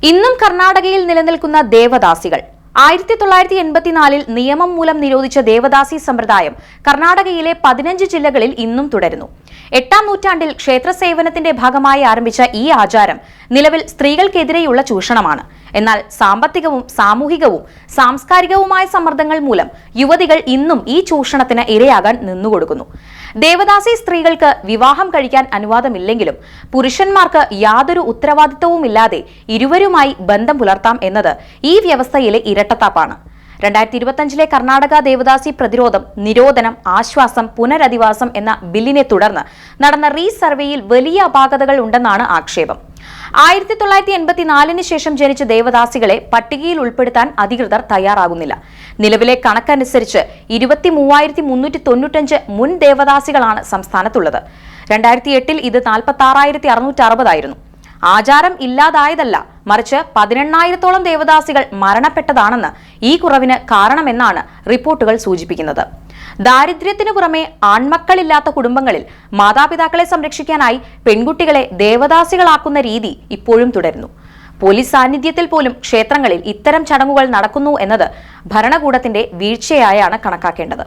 ഇന്നും കർണാടകയിൽ നിലനിൽക്കുന്ന ദേവദാസികൾ 1984 നിയമം മൂലം നിരോധിച്ച ദേവദാസി സമ്പ്രദായം കർണാടകയിലെ 15 ജില്ലകളിൽ ഇന്നും തുടരുന്നു. 8ാം നൂറ്റാണ്ടിൽ ക്ഷേത്ര സേവനത്തിന്റെ ഭാഗമായി ആരംഭിച്ച ഈ ആചാരം നിലവിൽ സ്ത്രീകൾക്കെതിരെയുള്ള ചൂഷണമാണ്. എന്നാൽ സാമ്പത്തികവും സാമൂഹികവും സാംസ്കാരികവുമായ സമ്മർദ്ദങ്ങൾ മൂലം യുവതികൾ ഇന്നും ഈ ചൂഷണത്തിന് ഇരയാകാൻ നിന്നുകൊടുക്കുന്നു. ദേവദാസി സ്ത്രീകൾക്ക് വിവാഹം കഴിക്കാൻ അനുവാദമില്ലെങ്കിലും പുരുഷന്മാർക്ക് യാതൊരു ഉത്തരവാദിത്തവുമില്ലാതെ ഇരുവരുമായി ബന്ധം പുലർത്താം എന്നത് ഈ വ്യവസ്ഥയിലെ ഇരട്ടത്താപ്പാണ്. 2025 കർണാടക ദേവദാസി പ്രതിരോധം, നിരോധനം, ആശ്വാസം, പുനരധിവാസം എന്ന ബില്ലിനെ തുടർന്ന് നടന്ന റീസർവേയിൽ വലിയ അപാകതകൾ ഉണ്ടെന്നാണ് ആക്ഷേപം. 1984 ശേഷം ജനിച്ച ദേവദാസികളെ പട്ടികയിൽ ഉൾപ്പെടുത്താൻ അധികൃതർ തയ്യാറാകുന്നില്ല. നിലവിലെ കണക്കനുസരിച്ച് 23,395 മുൻ ദേവദാസികളാണ് സംസ്ഥാനത്തുള്ളത്. 2008 ഇത് 46,660 ആയിരുന്നു. ആചാരം ഇല്ലാതായതല്ല, മറിച്ച് 18,000-ഓളം ദേവദാസികൾ മരണപ്പെട്ടതാണെന്ന് ഈ കുറവിന് കാരണമെന്നാണ് റിപ്പോർട്ടുകൾ സൂചിപ്പിക്കുന്നത്. ദാരിദ്ര്യത്തിനു പുറമെ ആൺമക്കളില്ലാത്ത കുടുംബങ്ങളിൽ മാതാപിതാക്കളെ സംരക്ഷിക്കാനായി പെൺകുട്ടികളെ ദേവദാസികളാക്കുന്ന രീതി ഇപ്പോഴും തുടരുന്നു. പോലീസ് സാന്നിധ്യത്തിൽ പോലും ക്ഷേത്രങ്ങളിൽ ഇത്തരം ചടങ്ങുകൾ നടക്കുന്നു എന്നത് ഭരണകൂടത്തിന്റെ വീഴ്ചയായാണ് കണക്കാക്കേണ്ടത്.